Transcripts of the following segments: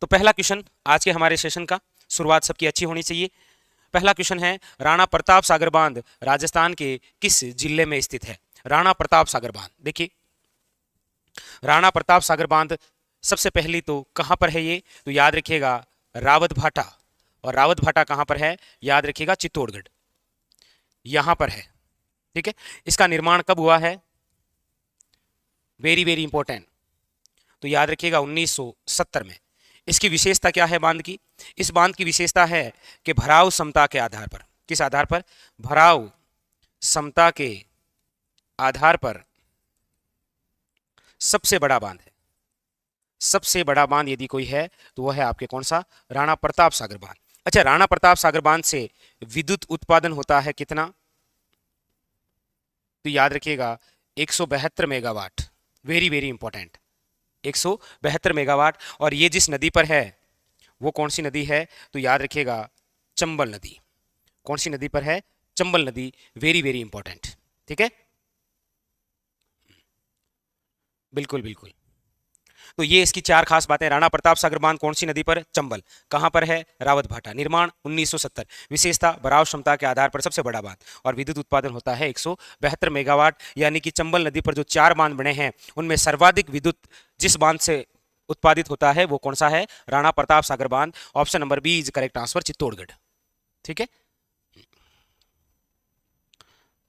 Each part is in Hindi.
तो पहला क्वेश्चन आज के हमारे सेशन का, शुरुआत सबकी अच्छी होनी चाहिए। पहला क्वेश्चन है, राणा प्रताप सागर बांध राजस्थान के किस जिले में स्थित है? राणा प्रताप सागर बांध, देखिए राणा प्रताप सागर बांध सबसे पहली तो कहां पर है ये? तो याद रखिएगा रावत भाटा। और रावत भाटा कहां पर है? याद रखिएगा चित्तौड़गढ़, यहां पर है। ठीक है, इसका निर्माण कब हुआ है? वेरी वेरी इंपॉर्टेंट, तो याद रखिएगा 1970 में। इसकी विशेषता क्या है बांध की? इस बांध की विशेषता है कि भराव क्षमता के आधार पर, किस आधार पर? भराव क्षमता के आधार पर सबसे बड़ा बांध है। सबसे बड़ा बांध यदि कोई है तो वह है आपके कौन सा? राणा प्रताप सागर बांध। अच्छा, राणा प्रताप सागर बांध से विद्युत उत्पादन होता है कितना? तो याद रखिएगा 172 megawatt, very very important, 172 megawatt. और ये जिस नदी पर है वो कौन सी नदी है? तो याद रखिएगा चंबल नदी। कौन सी नदी पर है? चंबल नदी, वेरी वेरी इंपॉर्टेंट। ठीक है, बिल्कुल बिल्कुल। तो ये इसकी चार खास बातें। राणा प्रताप सागर बांध कौन सी नदी पर? चंबल। कहां पर है? रावत भाटा। निर्माण 1970। विशेषता भराव क्षमता के आधार पर सबसे बड़ा बांध। और विद्युत उत्पादन होता है 172 मेगावाट। यानी कि चंबल नदी पर जो चार बांध बने हैं उनमें सर्वाधिक विद्युत जिस बांध से उत्पादित होता है वो कौन सा है? राणा प्रताप सागर बांध। Option number B is correct answer, Chittorgarh. ठीक है,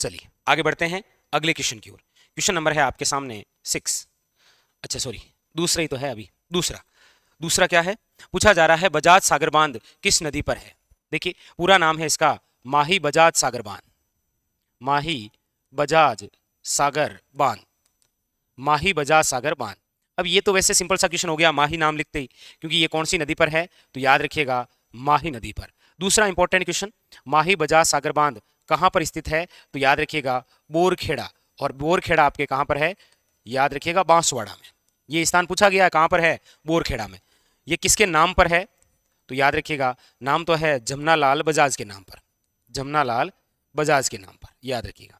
चलिए आगे बढ़ते हैं अगले क्वेश्चन की ओर। क्वेश्चन नंबर है आपके सामने 6। अच्छा सॉरी, दूसरा ही तो है अभी। दूसरा क्या है? पूछा जा रहा है बजाज सागर बांध किस नदी पर है? देखिए पूरा नाम है इसका माही बजाज सागर बांध। माही बजाज सागर बांध, माही बजाज सागर बांध। अब ये तो वैसे सिंपल सा क्वेश्चन हो गया माही नाम लिखते ही, क्योंकि ये कौन सी नदी पर है? तो याद रखिएगा माही नदी पर। दूसरा इंपॉर्टेंट क्वेश्चन, माही बजाज सागर बांध कहां पर स्थित है? तो याद रखिएगा बोरखेड़ा। और बोरखेड़ा आपके कहां पर है? याद रखिएगा बांसवाड़ा में। ये स्थान पूछा गया है कहां पर है? बोरखेड़ा में। ये किसके नाम पर है? तो याद रखिएगा नाम तो है जमनालाल बजाज के नाम पर। जमनालाल बजाज के नाम पर, याद रखिएगा।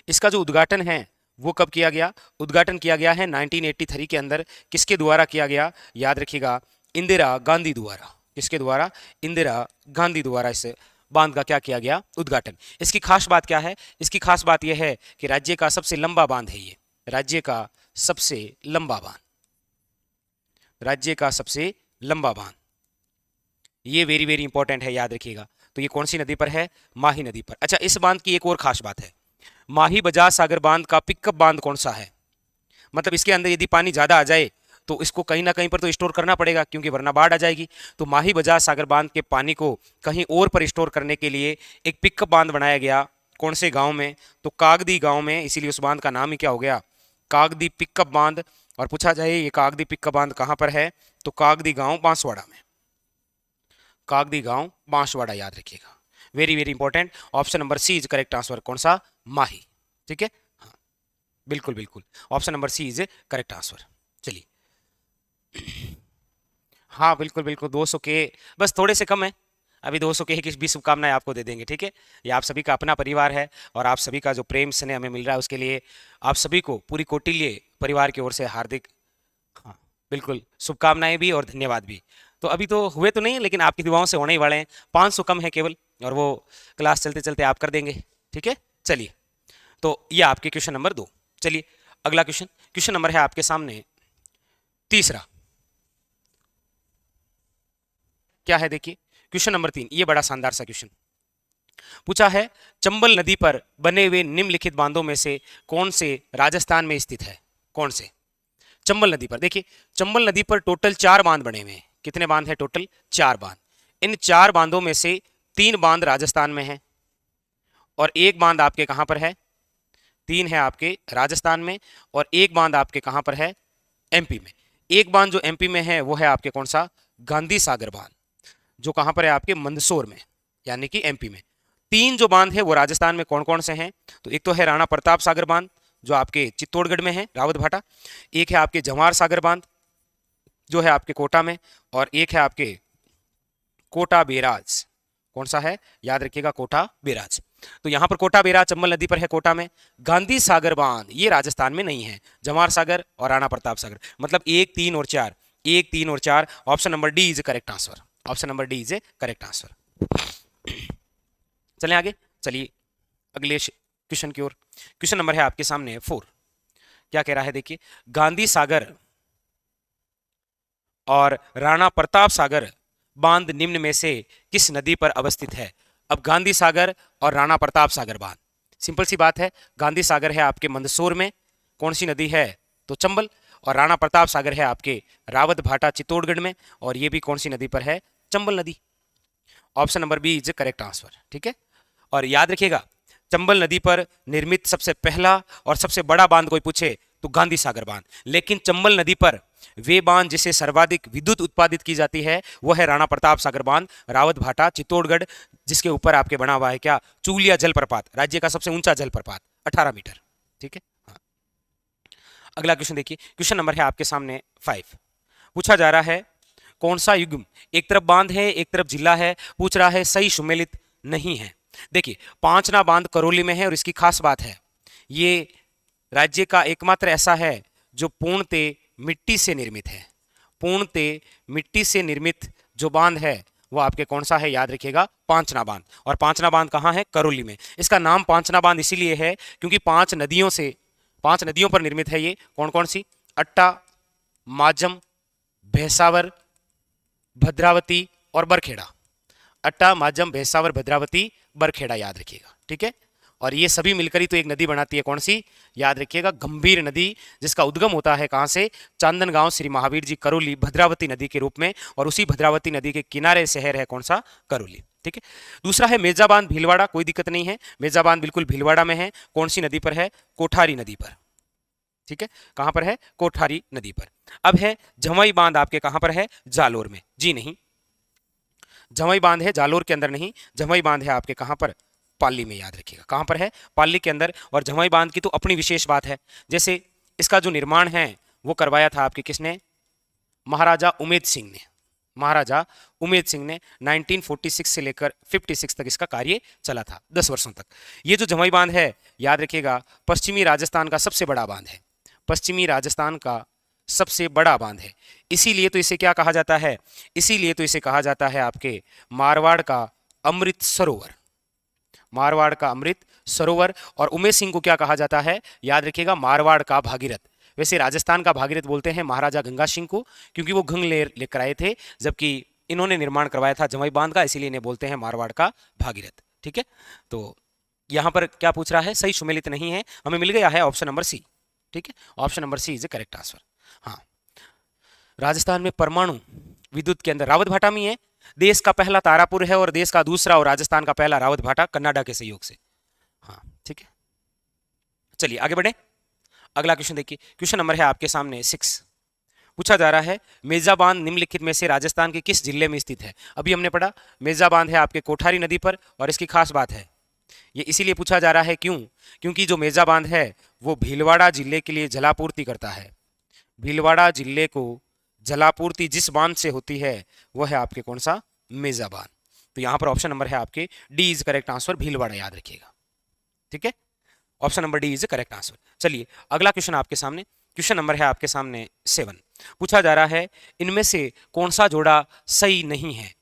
इसका जो उद्घाटन है वो कब किया गया? उद्घाटन किया गया है 1983 के अंदर। किसके द्वारा किया गया? याद रखिएगा इंदिरा गांधी द्वारा। किसके द्वारा? इंदिरा गांधी द्वारा इस बांध का क्या किया गया? उद्घाटन। इसकी खास बात क्या है? इसकी खास बात यह है कि राज्य का सबसे लंबा बांध है ये। राज्य का सबसे लंबा बांध, राज्य का सबसे लंबा बांध, ये वेरी वेरी इंपॉर्टेंट है, याद रखिएगा। तो ये कौन सी नदी पर है? माही नदी पर। अच्छा, इस बांध की एक और खास बात है, माही बजाज सागर बांध का पिकअप बांध कौन सा है? मतलब इसके अंदर यदि पानी ज्यादा आ जाए तो इसको कहीं ना कहीं पर तो स्टोर करना पड़ेगा, क्योंकि वरना बाढ़ आ जाएगी। तो माही बजाज सागर बांध के पानी को कहीं और पर स्टोर करने के लिए एक पिकअप बांध बनाया गया। कौन से गांव में? तो कागदी गांव में। इसीलिए उस बांध का नाम ही क्या हो गया? कागदी पिकअप बांध। और पूछा जाए ये कागदी पिकअप बांध कहां पर है? तो कागदी गांव बांसवाड़ा में। कागदी गांव बांसवाड़ा, याद रखिएगा, very very important. Option number C is correct answer, कौन सा? माही। ठीक है, हाँ बिल्कुल बिल्कुल, option number C is correct answer. चलिए, हाँ बिल्कुल बिल्कुल, 200 के बस थोड़े से कम है अभी, 200 के ही भी शुभकामनाएं आपको दे देंगे। ठीक है, ये आप सभी का अपना परिवार है और आप सभी का जो प्रेम स्नेह हमें मिल रहा है उसके लिए आप सभी को पूरी कौटिल्य परिवार की ओर से हार्दिक, हाँ बिल्कुल, शुभकामनाएं भी और धन्यवाद भी। तो अभी तो हुए तो नहीं, लेकिन आपकी दुआओं से होने ही वाले हैं। 500 कम है केवल, और वो क्लास चलते चलते आप कर देंगे। ठीक है, चलिए, तो ये आपके क्वेश्चन नंबर 2। चलिए अगला क्वेश्चन, क्वेश्चन नंबर है आपके सामने 3। क्या है? देखिए क्वेश्चन नंबर 3, ये बड़ा शानदार सा क्वेश्चन पूछा है, चंबल नदी पर बने हुए निम्नलिखित बांधों में से कौन से राजस्थान में स्थित है? कौन से? चंबल नदी पर। देखिए चंबल नदी पर टोटल 4 बांध बने हुए हैं। कितने बांध है? टोटल 4 बांध। इन 4 बांधों में से 3 बांध राजस्थान में है और एक बांध आपके कहां पर है? 3 है आपके राजस्थान में और एक बांध आपके कहां पर है? एमपी में। एक बांध जो एमपी में है वो है आपके कौन सा? गांधी सागर बांध, जो कहां पर है? आपके मंदसौर में, यानी कि एमपी में। 3 जो बांध है वो राजस्थान में कौन कौन से हैं? तो एक तो है राणा प्रताप सागर बांध जो आपके चित्तौड़गढ़ में है, रावत भाटा। एक है आपके जवाहर सागर बांध जो है आपके कोटा में, और एक है आपके कोटा बेराज। कौन सा है? याद रखिएगा कोटा बेराज। तो यहां पर कोटा बेराज चंबल नदी पर है, कोटा में। गांधी सागर बांध ये राजस्थान में नहीं है, जवाहर सागर और राणा प्रताप सागर, मतलब 1, 3 और 4 1, 3 और 4, option number D is correct answer. Option number D is a correct answer. चलें आगे, चलिए अगले क्वेश्चन की ओर। क्वेश्चन नंबर है आपके सामने 4। क्या कह रहा है देखिए, गांधी सागर और राणा प्रताप सागर बांध निम्न में से किस नदी पर अवस्थित है? अब गांधी सागर और राणा प्रताप सागर बांध, सिंपल सी बात है, गांधी सागर है आपके मंदसौर में, कौन सी नदी है तो चंबल, और राणा प्रताप सागर है आपके रावत भाटा चित्तौड़गढ़ में, और ये भी कौन सी नदी पर है, चंबल नदी। Option number B is correct answer, ठीक है। और याद रखिएगा, चंबल नदी पर निर्मित सबसे पहला और सबसे बड़ा बांध कोई पूछे तो गांधी सागर बांध, लेकिन चंबल नदी पर वे बांध जिसे सर्वाधिक विद्युत उत्पादित की जाती है वह है राणा प्रताप सागर बांध, रावत भाटा चित्तौड़गढ़, जिसके ऊपर आपके बना हुआ है क्या, चूलिया जलप्रपात, राज्य का सबसे ऊंचा जलप्रपात 18 मीटर, ठीक है। हाँ। अगला क्वेश्चन देखिए, क्वेश्चन नंबर है आपके सामने 5। पूछा जा रहा है कौन सा युग्म, एक तरफ बांध है एक तरफ जिला है, पूछ रहा है सही सुमेलित नहीं है। देखिए, पांचना बांध करौली में है और इसकी खास बात है ये राज्य का एकमात्र ऐसा है जो पूर्णतः मिट्टी से निर्मित है। पूर्णतः मिट्टी से निर्मित जो बांध है वो आपके कौन सा है, याद रखिएगा, पांचना बांध। और पांचना बांध कहाँ है, करौली में। इसका नाम पांचना बांध इसीलिए है क्योंकि 5 नदियों पर निर्मित है ये। कौन कौन सी, अट्टा, माजम, भैंसावर, भद्रावती और बरखेड़ा। अट्टा, माजम, भैंसावर, भद्रावती, बरखेड़ा, याद रखिएगा, ठीक है। और ये सभी मिलकर ही तो एक नदी बनाती है, कौन सी, याद रखिएगा, गंभीर नदी, जिसका उद्गम होता है कहां से, चांदनगांव श्री महावीर जी करौली भद्रावती नदी के रूप में, और उसी भद्रावती नदी के किनारे शहर है कौन सा, करौली, ठीक है। दूसरा है मेजाबांध भीलवाड़ा, कोई दिक्कत नहीं है, मेजाबांध बिल्कुल भीलवाड़ा में है, कौन सी नदी पर है, कोठारी नदी पर, ठीक है। कहां पर है, कोठारी नदी पर। अब है जमई बांध, आपके कहां पर है, जालोर में, जी नहीं, जमई बांध है जालोर के अंदर नहीं, जमई बांध है आपके कहां पर, पाली में, याद रखिएगा, कहां पर है, पाली के अंदर। और जमई बांध की तो अपनी विशेष बात है, जैसे इसका जो निर्माण है वो करवाया था आपके किसने, महाराजा उमेद सिंह ने। महाराजा उमेद सिंह ने 1946 से लेकर 56 तक इसका कार्य चला था, 10 वर्षों तक। ये जो जमई बांध है, याद रखिएगा, पश्चिमी राजस्थान का सबसे बड़ा बांध है, पश्चिमी राजस्थान का सबसे बड़ा बांध है। इसीलिए तो इसे क्या कहा जाता है, इसीलिए तो इसे कहा जाता है आपके मारवाड़ का अमृत सरोवर, मारवाड़ का अमृत सरोवर। और उमेद सिंह को क्या कहा जाता है, याद रखिएगा, मारवाड़ का भागीरथ। वैसे राजस्थान का भागीरथ बोलते हैं महाराजा गंगा सिंह को, क्योंकि वो घंग लेकर आए थे, जबकि इन्होंने निर्माण करवाया था जमई बांध का, इसीलिए इन्हें बोलते हैं मारवाड़ का भागीरथ, ठीक है। तो यहां पर क्या पूछ रहा है, सही सुमेलित नहीं है, हमें मिल गया है ऑप्शन नंबर सी, ठीक है। Option number C is a correct answer. हाँ, राजस्थान में परमाणु विद्युत के अंदर रावत भाटा में है, देश का पहला तारापुर है और देश का दूसरा, और राजस्थान का पहला रावत भाटा कनाडा के सहयोग से। हाँ, ठीक है, चलिए आगे बढ़े। अगला क्वेश्चन देखिए, क्वेश्चन नंबर है आपके सामने 6। पूछा जा रहा है मेजाबांध निम्नलिखित में से राजस्थान के किस जिले में स्थित है। अभी हमने पढ़ा मेजाबांध है आपके कोठारी नदी पर, और इसकी खास बात है ये इसीलिए पूछा जा रहा है क्यों, क्योंकि जो मेजाबांध है वो भीलवाड़ा जिले के लिए जलापूर्ति करता है। भीलवाड़ा जिले को जलापूर्ति जिस बांध से होती है वह है आपके कौन सा, मेजाबांध। तो यहां पर ऑप्शन नंबर है आपके D is correct answer, Bhilwara, याद रखिएगा, ठीक है। Option number D is correct answer. चलिए अगला क्वेश्चन आपके सामने, क्वेश्चन नंबर है आपके सामने 7। पूछा जा रहा है इनमें से कौन सा जोड़ा सही नहीं है,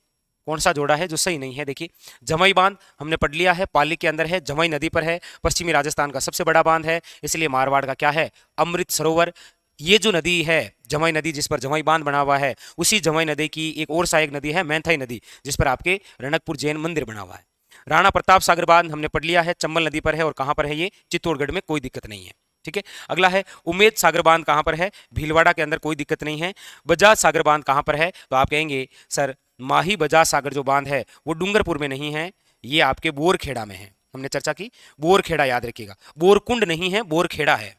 कौन सा जोड़ा है जो सही नहीं है। देखिए, जमई बांध हमने पढ़ लिया है, पाली के अंदर है, जमई नदी पर है, पश्चिमी राजस्थान का सबसे बड़ा बांध है, इसलिए मारवाड़ का क्या है, अमृत सरोवर। ये जो नदी है जमई नदी, जिस पर जमई बांध बना हुआ है, उसी जमई नदी की एक और सहायक नदी है मैनथाई नदी, जिस पर आपके रणकपुर जैन मंदिर बना हुआ है। राणा प्रताप सागर बांध हमने पढ़ लिया है, चंबल नदी पर है, और कहां पर है ये, चित्तौड़गढ़ में, कोई दिक्कत नहीं है, ठीक है। अगला है उमेद सागर बांध कहां पर है, भीलवाड़ा के अंदर, कोई दिक्कत नहीं है। बजाज सागर बांध कहां पर है, तो आप कहेंगे सर माही बजाज सागर जो बांध है वो डूंगरपुर में नहीं है, ये आपके बोरखेड़ा में है, हमने चर्चा की, बोरखेड़ा, याद रखिएगा, बोरकुंड नहीं है, बोरखेड़ा है।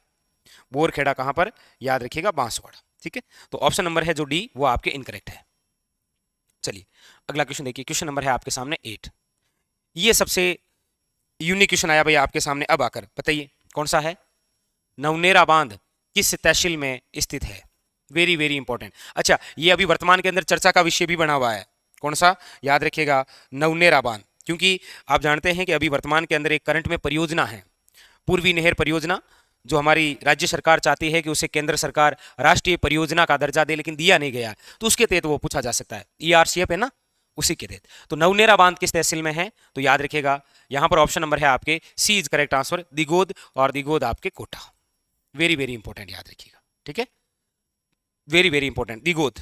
बोरखेड़ा कहां पर, याद रखिएगा, बांसवाड़ा, ठीक है। तो ऑप्शन नंबर है जो डी वो आपके इनकरेक्ट है। चलिए अगला क्वेश्चन देखिए, क्वेश्चन नंबर है आपके सामने 8। ये सबसे यूनिक क्वेश्चन आया भैया आपके सामने, अब आकर बताइए कौन सा है, नवनेरा बांध किस तहसील में स्थित है, वेरी वेरी इंपॉर्टेंट। अच्छा, ये अभी वर्तमान के अंदर चर्चा का विषय भी बना हुआ है, कौन सा, याद रखिएगा, नवनेरा बांध, क्योंकि आप जानते हैं कि अभी वर्तमान के अंदर एक करंट में परियोजना है, पूर्वी नहर परियोजना, जो हमारी राज्य सरकार चाहती है कि उसे केंद्र सरकार राष्ट्रीय परियोजना का दर्जा दे, लेकिन दिया नहीं गया, तो उसके तहत वो पूछा जा सकता है। ईआरसीएफ है ना, उसी के तहत। तो नवनेरा बांध किस तहसील में है, तो याद रखिएगा यहां पर ऑप्शन नंबर है आपके सी इज करेक्ट आंसर, दिगोद, और दिगोद आपके कोटा। वेरी वेरी इंपॉर्टेंट, याद रखिएगा, ठीक है, वेरी वेरी इंपॉर्टेंट, दिगोद,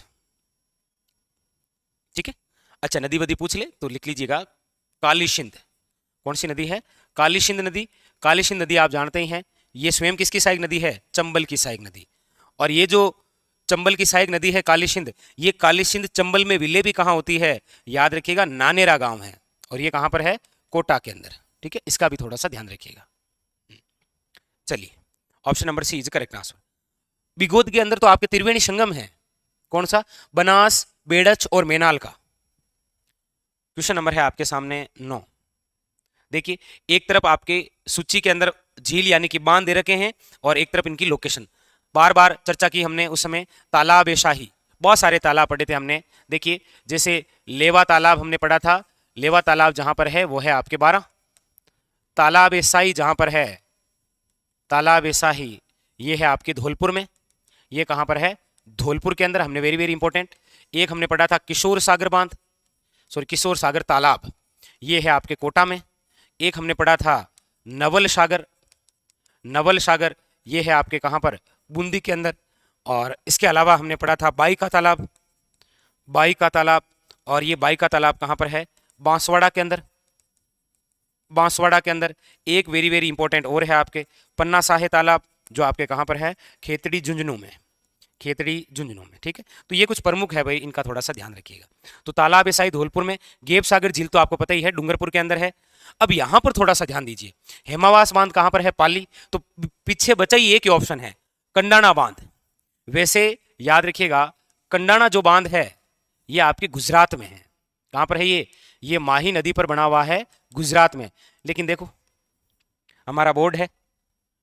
ठीक है। अच्छा, नदी वदी पूछ ले तो लिख लीजिएगा कालीसिंध। कौन सी नदी है, कालीसिंध नदी। कालीसिंध नदी आप जानते ही हैं, ये स्वयं किसकी सहायक नदी है, चंबल की सहायक नदी। और ये जो चंबल की सहायक नदी है कालीसिंध, ये कालीसिंध चंबल में विलय भी कहाँ होती है, याद रखिएगा नानेरा गांव है, और ये कहां पर है, कोटा के अंदर, ठीक है। इसका भी थोड़ा सा ध्यान रखिएगा। चलिए, option number C is correct answer. Bigod के अंदर तो आपके त्रिवेणी संगम है, कौन सा, बनास, बेड़च और मेनाल का। क्वेश्चन नंबर है आपके सामने 9। देखिए, एक तरफ आपके सूची के अंदर झील यानी कि बांध दे रखे हैं, और एक तरफ इनकी लोकेशन। बार बार चर्चा की हमने उस समय, तालाब ए शाही, बहुत सारे तालाब पढ़े थे हमने। देखिए, जैसे लेवा तालाब हमने पढ़ा था, लेवा तालाब जहां पर है वो है आपके 12। तालाब ए शाही जहां पर है, तालाब ए शाही, ये है आपके धौलपुर में। ये कहां पर है, धौलपुर के अंदर। हमने वेरी वेरी इंपॉर्टेंट, एक हमने पढ़ा था किशोर सागर बांध, सॉरी किशोर सागर तालाब, ये है आपके कोटा में। एक हमने पढ़ा था नवल सागर, नवल सागर, ये है आपके कहां पर, बूंदी के अंदर। और इसके अलावा हमने पढ़ा था बाई का तालाब, बाई का तालाब, और ये बाई का तालाब कहां पर है, बांसवाड़ा के अंदर, बांसवाड़ा के अंदर। एक वेरी वेरी इंपॉर्टेंट और है आपके पन्ना साहे तालाब, जो आपके कहां पर है, खेतड़ी झुंझुनू में, खेतड़ी झुंझुनू में, ठीक है। तो ये कुछ प्रमुख है भाई, इनका थोड़ा सा ध्यान रखिएगा। तो तालाब एसाई धौलपुर में, गेब सागर झील तो आपको पता ही है डूंगरपुर के अंदर है। अब यहां पर थोड़ा सा ध्यान दीजिए, हेमावास बांध कहां पर है, पाली। तो पीछे बचा ही एक ही ऑप्शन है, कंडाणा बांध। वैसे याद रखिएगा, कंडाणा जो बांध है ये आपके गुजरात में है। कहां पर है ये माही नदी पर बना हुआ है, गुजरात में। लेकिन देखो, हमारा बोर्ड है,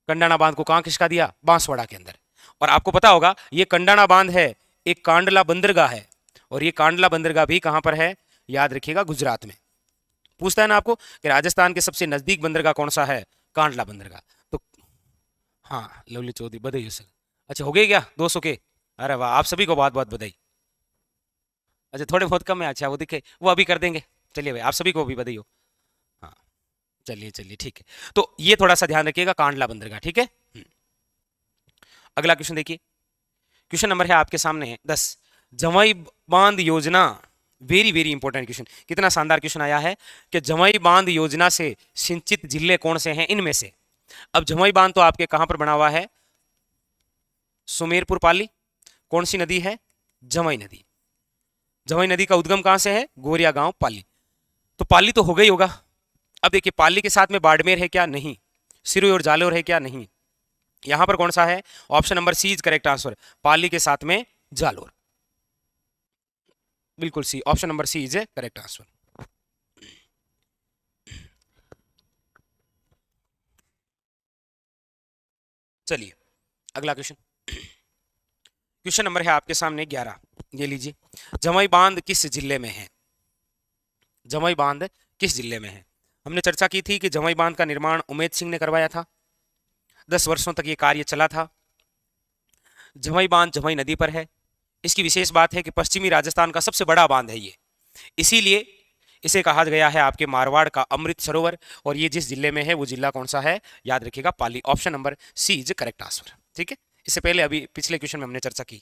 कंडाणा बांध को कहां किसका दिया, बांसवाड़ा के अंदर। और आपको पता होगा ये कंडाणा बांध है, एक कांडला बंदरगाह है, और ये कांडला बंदरगाह भी कहां पर है, याद रखिएगा गुजरात में। पूछता है ना आपको कि राजस्थान के सबसे नजदीक बंदरगाह कौन सा है, कांडला बंदरगाह। तो हाँ, लवली चौधरी बधाई हो सर। अच्छा, हो गए क्या 200 के, अरे वाह, आप सभी को बहुत बहुत बधाई। अच्छा, थोड़े बहुत कम है, अच्छा वो दिखे, वो अभी कर देंगे। चलिए भाई, आप सभी को भी बधाई हो। हाँ, चलिए चलिए, ठीक है। तो ये थोड़ा सा ध्यान रखिएगा, कांडला बंदरगाह, ठीक है। अगला क्वेश्चन देखिए, क्वेश्चन नंबर है आपके सामने 10, जवाई बांध योजना। वेरी वेरी इंपॉर्टेंट क्वेश्चन, कितना शानदार क्वेश्चन आया है कि जवाई बांध योजना से सिंचित जिले कौन से हैं इनमें से। अब जवाई बांध तो आपके कहां पर बना हुआ है, सुमेरपुर पाली। कौन सी नदी है, जवाई नदी। जवाई नदी का उद्गम कहां से है, गोरिया गांव पाली। तो पाली तो हो गई होगा। अब देखिए, पाली के साथ में बाड़मेर है क्या, नहीं। सिरोही और जालोर है क्या, नहीं। यहां पर कौन सा है, option number C is correct answer, Pali के साथ में जालोर। बिल्कुल C, option number C is correct answer. चलिए, अगला क्वेश्चन, क्वेश्चन नंबर है आपके सामने 11। ये लीजिए, जवाई बांध किस जिले में है, जवाई बांध किस जिले में है। हमने चर्चा की थी कि जवाई बांध का निर्माण उमेद सिंह ने करवाया था, 10 वर्षों तक ये कार्य चला था। जवाई बांध जवाई नदी पर है। इसकी विशेष बात है कि पश्चिमी राजस्थान का सबसे बड़ा बांध है ये, इसीलिए इसे कहा गया है आपके मारवाड़ का अमृत सरोवर। और ये जिस जिले में है वो जिला कौन सा है, याद रखिएगा Pali, option number C is correct answer, ठीक है। इससे पहले अभी पिछले क्वेश्चन में हमने चर्चा की।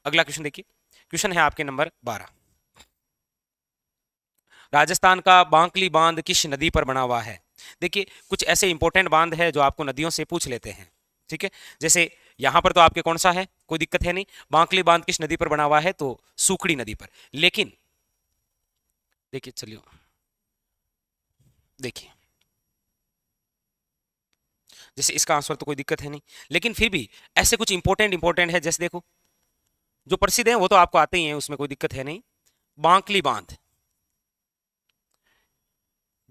अगला क्वेश्चन देखिए, क्वेश्चन है आपके नंबर 12, राजस्थान का बांकली बांध किस नदी पर बना हुआ है। देखिए, कुछ ऐसे इंपॉर्टेंट बांध है जो आपको नदियों से पूछ लेते हैं, ठीक है। जैसे यहां पर तो आपके कौन सा है, कोई दिक्कत है नहीं। बांकली बांध किस नदी पर बना हुआ है, तो सूखड़ी नदी पर। लेकिन देखिए, चलिए देखिए, जैसे इसका आंसर तो कोई दिक्कत है नहीं, लेकिन फिर भी ऐसे कुछ इंपॉर्टेंट है। जैसे देखो, जो प्रसिद्ध है वो तो आपको आते ही हैं, उसमें कोई दिक्कत है नहीं। बांकली बांध,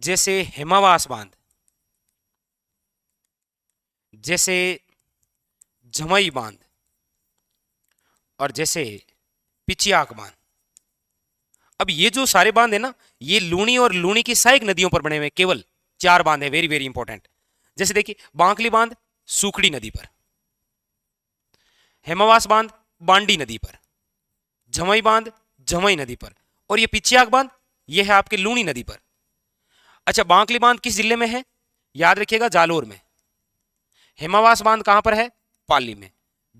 जैसे हेमावास बांध, जैसे जमई बांध, और जैसे पिचियाक बांध। अब ये जो सारे बांध है ना, ये लूणी और लूणी की सहायक नदियों पर बने हुए केवल 4 बांध है, वेरी वेरी इंपॉर्टेंट। जैसे देखिए, बांकली बांध सूखड़ी नदी पर। हेमावास बांध बांडी नदी पर। झमई बांध झमई नदी पर। और ये पिचियाक बांध ये है आपके लूणी नदी पर। अच्छा, बांकली बांध किस जिले में है? याद रखिएगा जालोर में। हेमावास बांध कहां पर है? पाली में।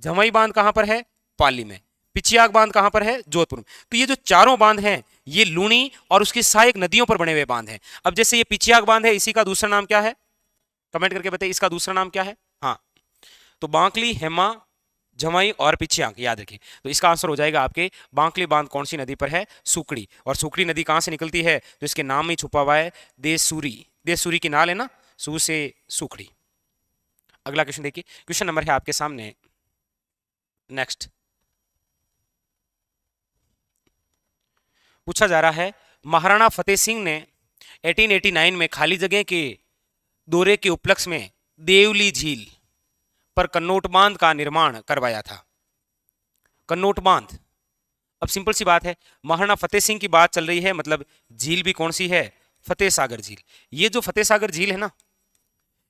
झमई बांध कहां पर है? पाली में। पिचियाक बांध कहां पर है? जोधपुर में। तो ये जो चारों बांध हैं ये लूणी और उसकी सहायक नदियों पर बने हुए बांध हैं। अब जैसे ये पिचियाक बांध है, इसी का दूसरा नाम क्या है? कमेंट करके बताइए, इसका दूसरा नाम क्या है? हाँ, तो बांकली, हेमा, झमई और पिचियाक याद रखिए। तो इसका आंसर हो जाएगा आपके बांकली बांध कौन सी नदी पर है? सूखड़ी। और सूखड़ी नदी कहां से निकलती है? तो इसके नाम में छुपा हुआ है देसूरी। देसूरी की नाल है ना, सू से सूखड़ी। अगला क्वेश्चन देखिए, क्वेश्चन नंबर है आपके सामने नेक्स्ट। पूछा जा रहा है महाराणा फतेह सिंह ने 1889 में खाली जगह के दौरे के उपलक्ष्य में देवली झील पर कन्नौट बांध का निर्माण करवाया था। कन्नौट बांध, अब सिंपल सी बात है, महाराणा फतेह सिंह की बात चल रही है, मतलब झील भी कौन सी है? फतेह सागर झील। ये जो फतेह सागर झील है ना,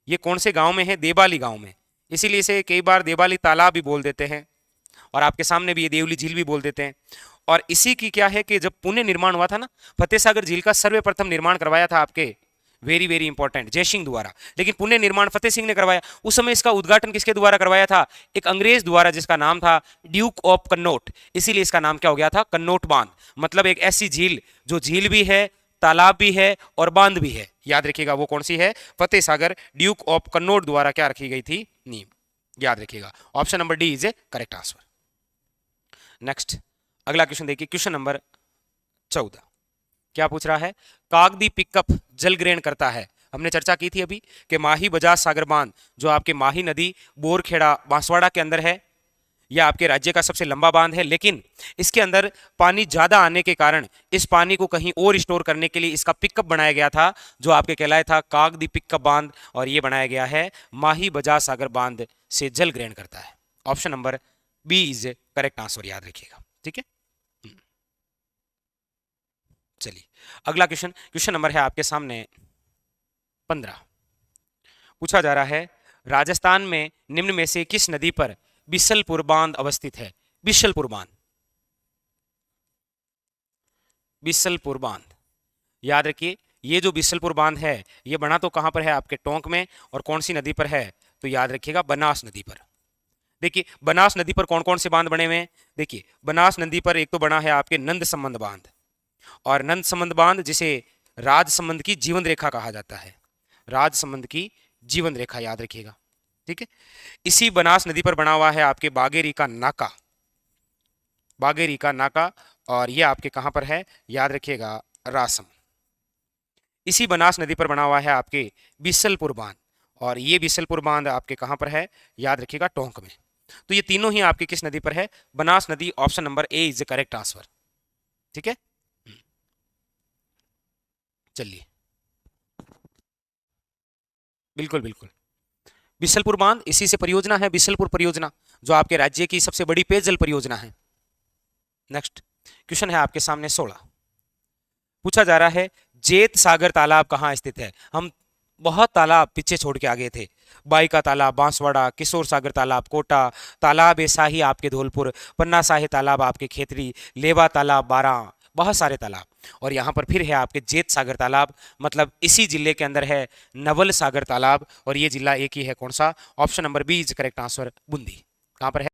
ये कौन से गांव में है? देवाली गांव में। इसीलिए इसे कई बार देवाली तालाब भी बोल देते हैं, और आपके सामने भी ये देवली झील भी बोल देते हैं। और इसी की क्या है कि जब पुणे निर्माण हुआ था ना, फतेह सागर झील का सर्वप्रथम निर्माण करवाया था आपके, वेरी वेरी इंपॉर्टेंट, जयसिंह द्वारा। लेकिन पुणे निर्माण फतेह सिंह ने करवाया। उस समय इसका उद्घाटन किसके द्वारा करवाया था? एक अंग्रेज द्वारा, जिसका नाम था ड्यूक ऑफ कन्नौट। इसीलिए इसका नाम क्या हो गया था? कन्नौट बांध। मतलब एक ऐसी झील जो झील भी है, तालाब भी है और बांध भी है। याद रखिएगा वो कौन सी है? फतेह सागर ड्यूक ऑफ कन्नौट द्वारा क्या रखी गई थी? नींव। याद रखिएगा, option number D is a correct answer. Next, अगला क्वेश्चन देखिए, क्वेश्चन नंबर 14। क्या पूछ रहा है? कागदी पिकअप जल ग्रहण करता है। हमने चर्चा की थी अभी कि माही बजाज सागर बांध जो आपके माही नदी बोरखेड़ा बांसवाड़ा के अंदर है, यह आपके राज्य का सबसे लंबा बांध है। लेकिन इसके अंदर पानी ज्यादा आने के कारण इस पानी को कहीं और स्टोर करने के लिए इसका पिकअप बनाया गया था, जो आपके कहलाया था कागदी पिकअप बांध। और यह बनाया गया है माही बजाज सागर बांध से जल ग्रहण करता है। Option number B is correct answer, याद रखिएगा। ठीक है, चलिए अगला क्वेश्चन, क्वेश्चन नंबर है आपके सामने 15। पूछा जा रहा है राजस्थान में निम्न में से किस नदी पर बिसलपुर बांध अवस्थित है? बिसलपुर बांध, बिसलपुर बांध। याद रखिए, ये जो बिसलपुर बांध है ये बना तो कहां पर है? आपके टोंक में। और कौन सी नदी पर है? तो याद रखिएगा बनास नदी पर। देखिए बनास नदी पर कौन कौन से बांध बने हुए हैं? देखिए बनास नदी पर एक तो बना है आपके नंद संबंध बांध, और नंद संबंध बांध जिसे राजसमंद की जीवन रेखा कहा जाता है। राजसमंद की जीवन रेखा, याद रखिएगा। ठीक है, इसी बनास नदी पर बना हुआ है आपके बागेरी का नाका, बागेरी का नाका। और यह आपके कहां पर है? याद रखिएगा रासम। इसी बनास नदी पर बना हुआ है आपके बिसलपुर बांध, और ये बिसलपुर बांध आपके कहां पर है? याद रखिएगा टोंक में। तो ये तीनों ही आपके किस नदी पर है? बनास नदी। Option number A is the correct answer. ठीक है, चलिए बिल्कुल बिल्कुल, बिसलपुर बांध इसी से परियोजना है, बिसलपुर परियोजना, जो आपके राज्य की सबसे बड़ी पेयजल परियोजना है। नेक्स्ट क्वेश्चन है आपके सामने 16। पूछा जा रहा है जेत सागर तालाब कहाँ स्थित है? हम बहुत तालाब पीछे छोड़ के आ गए थे। बाई का तालाब बांसवाड़ा, किशोर सागर तालाब कोटा, तालाब ए शाही आपके धौलपुर, पन्ना शाही तालाब आपके खेतरी, लेवा तालाब बारा, बहुत सारे तालाब। और यहाँ पर फिर है आपके जेत सागर तालाब, मतलब इसी जिले के अंदर है नवल सागर तालाब। और ये जिला एक ही है, कौन सा? Option number B is correct answer, Bundi. कहाँ पर है?